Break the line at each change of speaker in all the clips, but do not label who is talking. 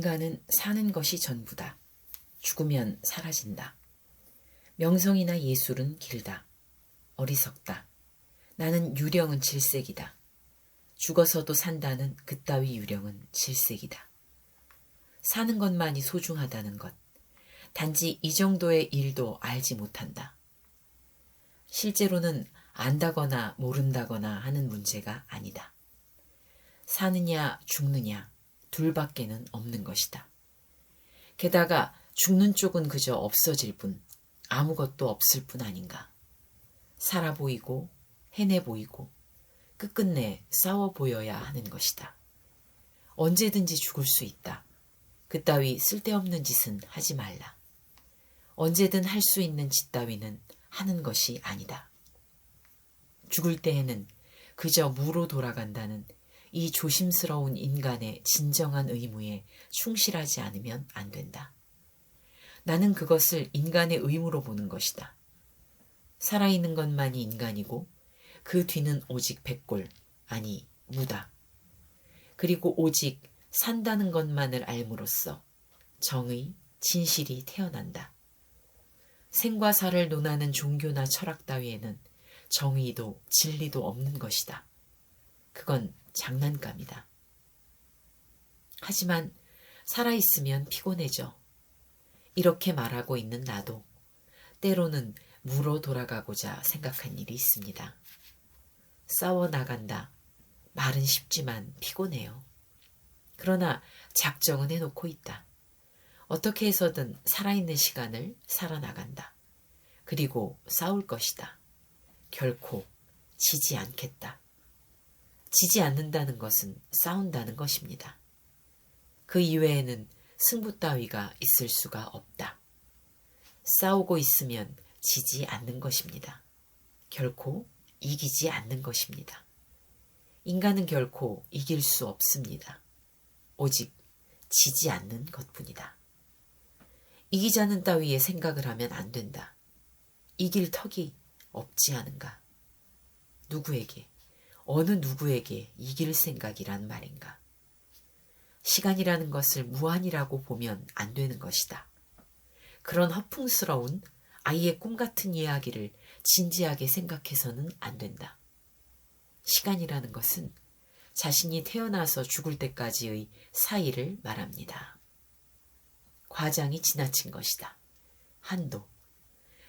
인간은 사는 것이 전부다. 죽으면 사라진다. 명성이나 예술은 길다. 어리석다. 나는 유령은 질색이다. 죽어서도 산다는 그따위 유령은 질색이다. 사는 것만이 소중하다는 것. 단지 이 정도의 일도 알지 못한다. 실제로는 안다거나 모른다거나 하는 문제가 아니다. 사느냐 죽느냐 둘밖에는 없는 것이다. 게다가 죽는 쪽은 그저 없어질 뿐 아무것도 없을 뿐 아닌가. 살아 보이고 해내 보이고 끝끝내 싸워 보여야 하는 것이다. 언제든지 죽을 수 있다. 그따위 쓸데없는 짓은 하지 말라. 언제든 할 수 있는 짓 따위는 하는 것이 아니다. 죽을 때에는 그저 무로 돌아간다는 이 조심스러운 인간의 진정한 의무에 충실하지 않으면 안 된다. 나는 그것을 인간의 의무로 보는 것이다. 살아있는 것만이 인간이고 그 뒤는 오직 백골, 아니 무다. 그리고 오직 산다는 것만을 알므로써 정의, 진실이 태어난다. 생과 사를 논하는 종교나 철학 따위에는 정의도 진리도 없는 것이다. 그건 장난감이다. 하지만 살아있으면 피곤해져. 이렇게 말하고 있는 나도 때로는 무로 돌아가고자 생각한 일이 있습니다. 싸워 나간다. 말은 쉽지만 피곤해요. 그러나 작정은 해놓고 있다. 어떻게 해서든 살아있는 시간을 살아나간다. 그리고 싸울 것이다. 결코 지지 않겠다. 지지 않는다는 것은 싸운다는 것입니다. 그 이외에는 승부 따위가 있을 수가 없다. 싸우고 있으면 지지 않는 것입니다. 결코 이기지 않는 것입니다. 인간은 결코 이길 수 없습니다. 오직 지지 않는 것뿐이다. 이기자는 따위의 생각을 하면 안 된다. 이길 턱이 없지 않은가? 누구에게, 어느 누구에게 이길 생각이란 말인가? 시간이라는 것을 무한이라고 보면 안 되는 것이다. 그런 허풍스러운 아이의 꿈 같은 이야기를 진지하게 생각해서는 안 된다. 시간이라는 것은 자신이 태어나서 죽을 때까지의 사이를 말합니다. 과장이 지나친 것이다. 한도.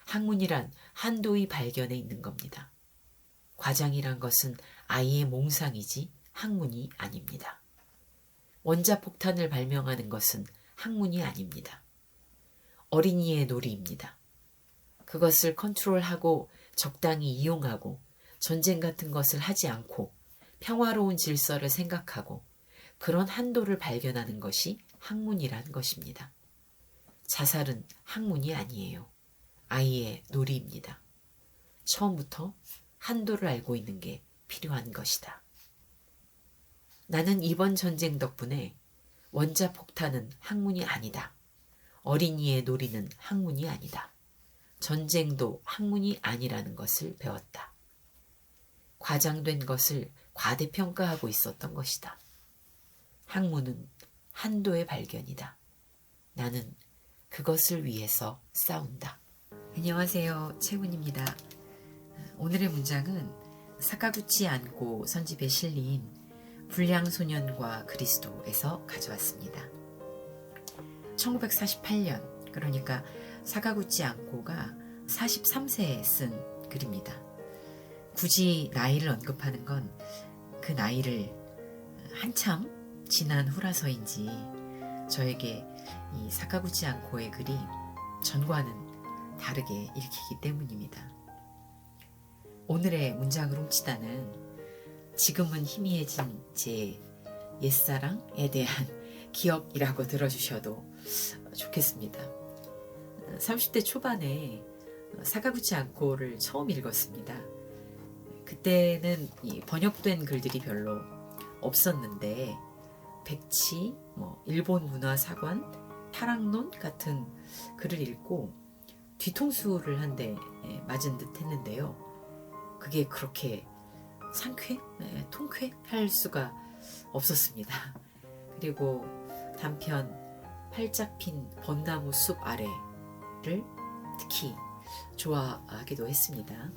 학문이란 한도의 발견에 있는 겁니다. 과장이란 것은 아이의 몽상이지 학문이 아닙니다. 원자폭탄을 발명하는 것은 학문이 아닙니다. 어린이의 놀이입니다. 그것을 컨트롤하고 적당히 이용하고 전쟁 같은 것을 하지 않고 평화로운 질서를 생각하고 그런 한도를 발견하는 것이 학문이란 것입니다. 자살은 학문이 아니에요. 아이의 놀이입니다. 처음부터 한도를 알고 있는 게 필요한 것이다. 나는 이번 전쟁 덕분에 원자폭탄은 학문이 아니다. 어린이의 놀이는 학문이 아니다. 전쟁도 학문이 아니라는 것을 배웠다. 과장된 것을 과대평가하고 있었던 것이다. 학문은 한도의 발견이다. 나는 그것을 위해서 싸운다. 안녕하세요. 채훈입니다. 오늘의 문장은 사카구치 안고 선집에 실린 불량소년과 그리스도에서 가져왔습니다. 1948년, 그러니까 사카구치 안고가 43세에 쓴 글입니다. 굳이 나이를 언급하는 건 그 나이를 한참 지난 후라서인지 저에게 이 사카구치 안고의 글이 전과는 다르게 읽히기 때문입니다. 오늘의 문장을 훔치다는 지금은 희미해진 제 옛사랑에 대한 기억이라고 들어주셔도 좋겠습니다. 30대 초반에 사카구치 안고를 처음 읽었습니다. 그때는 이 번역된 글들이 별로 없었는데 백치, 일본 문화사관, 타락론 같은 글을 읽고 뒤통수를 한 대 맞은 듯 했는데요. 그게 그렇게 통쾌할 수가 없었습니다. 그리고 단편 활짝 핀 벚나무 숲 아래를 특히 좋아하기도 했습니다.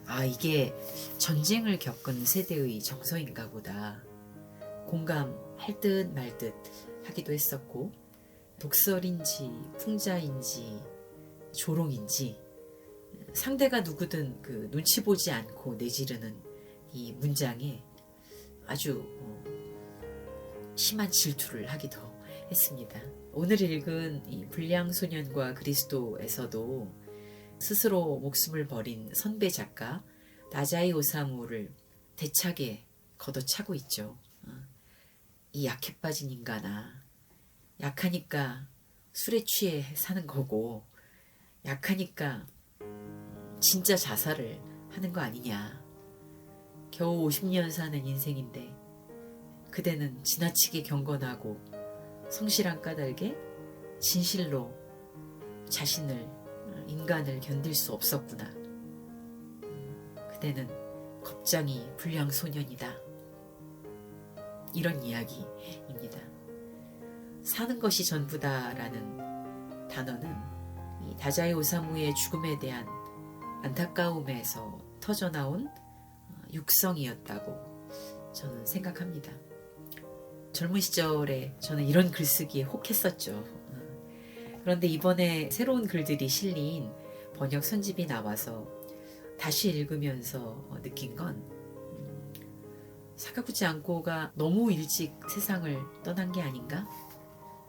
아, 이게 전쟁을 겪은 세대의 정서인가 보다. 공감할 듯 말 듯 하기도 했었고, 독설인지 풍자인지 조롱인지 상대가 누구든 그 눈치 보지 않고 내지르는 이 문장에 아주 심한 질투를 하기도 했습니다. 오늘 읽은 이 불량소년과 그리스도에서도 스스로 목숨을 버린 선배 작가 나자이 오사무를 대차게 걷어차고 있죠. 이 약해 빠진 인간아, 약하니까 술에 취해 사는 거고, 약하니까 진짜 자살을 하는 거 아니냐. 겨우 50년 사는 인생인데 그대는 지나치게 경건하고 성실한 까닭에 진실로 자신을, 인간을 견딜 수 없었구나. 그대는 겁장이 불량소년이다. 이런 이야기입니다. 사는 것이 전부다라는 단어는 이 다자이 오사무의 죽음에 대한 안타까움에서 터져나온 육성이었다고 저는 생각합니다. 젊은 시절에 저는 이런 글쓰기에 혹했었죠. 그런데 이번에 새로운 글들이 실린 번역 선집이 나와서 다시 읽으면서 느낀 건 사카구치 안고가 너무 일찍 세상을 떠난 게 아닌가?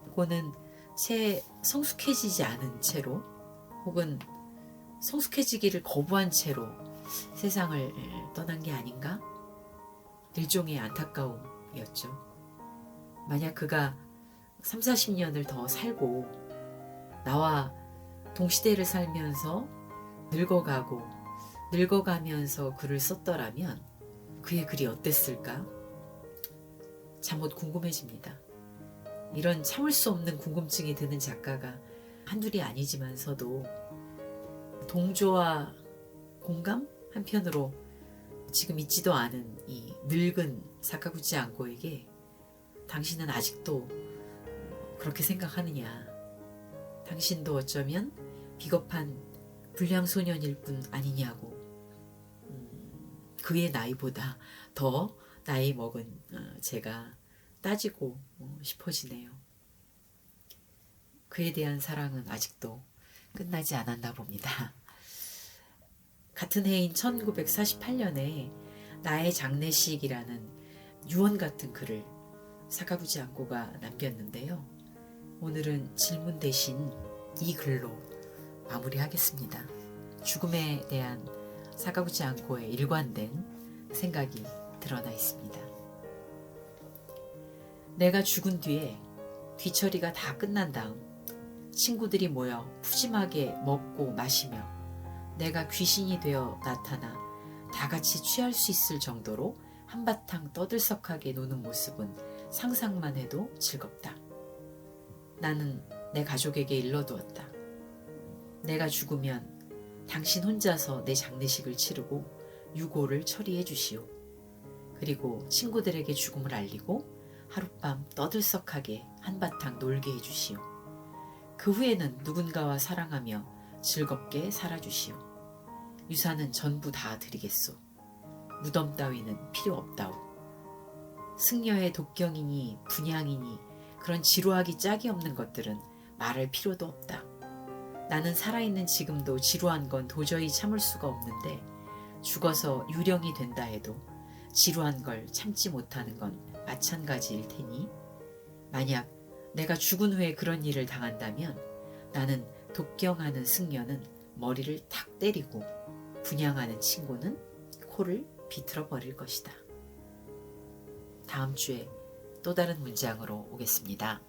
그거는 채 성숙해지지 않은 채로 혹은 성숙해지기를 거부한 채로 세상을 떠난 게 아닌가? 일종의 안타까움이었죠. 만약 그가 3, 40년을 더 살고 나와 동시대를 살면서 늙어가면서 글을 썼더라면 그의 글이 어땠을까? 잠옷 궁금해집니다. 이런 참을 수 없는 궁금증이 드는 작가가 한둘이 아니지만서도 동조와 공감? 한편으로 지금 있지도 않은 이 늙은 사카구치 안고에게 당신은 아직도 그렇게 생각하느냐. 당신도 어쩌면 비겁한 불량소년일 뿐 아니냐고. 그의 나이보다 더 나이 먹은 제가 따지고 싶어지네요. 그에 대한 사랑은 아직도 끝나지 않았나 봅니다. 같은 해인 1948년에 나의 장례식이라는 유언 같은 글을 사카구치 안고가 남겼는데요. 오늘은 질문 대신 이 글로 마무리하겠습니다. 죽음에 대한 사카구치 안고의 일관된 생각이 드러나 있습니다. 내가 죽은 뒤에 뒤처리가 다 끝난 다음 친구들이 모여 푸짐하게 먹고 마시며 내가 귀신이 되어 나타나 다 같이 취할 수 있을 정도로 한바탕 떠들썩하게 노는 모습은 상상만 해도 즐겁다. 나는 내 가족에게 일러두었다. 내가 죽으면 당신 혼자서 내 장례식을 치르고 유고를 처리해 주시오. 그리고 친구들에게 죽음을 알리고 하룻밤 떠들썩하게 한바탕 놀게 해주시오. 그 후에는 누군가와 사랑하며 즐겁게 살아주시오. 유산은 전부 다 드리겠소. 무덤 따위는 필요 없다오. 승려의 독경이니 분향이니 그런 지루하기 짝이 없는 것들은 말할 필요도 없다. 나는 살아있는 지금도 지루한 건 도저히 참을 수가 없는데 죽어서 유령이 된다 해도 지루한 걸 참지 못하는 건 마찬가지일 테니 만약 내가 죽은 후에 그런 일을 당한다면 나는 독경하는 승려는 머리를 탁 때리고 분향하는 친구는 코를 비틀어 버릴 것이다. 다음 주에 또 다른 문장으로 오겠습니다.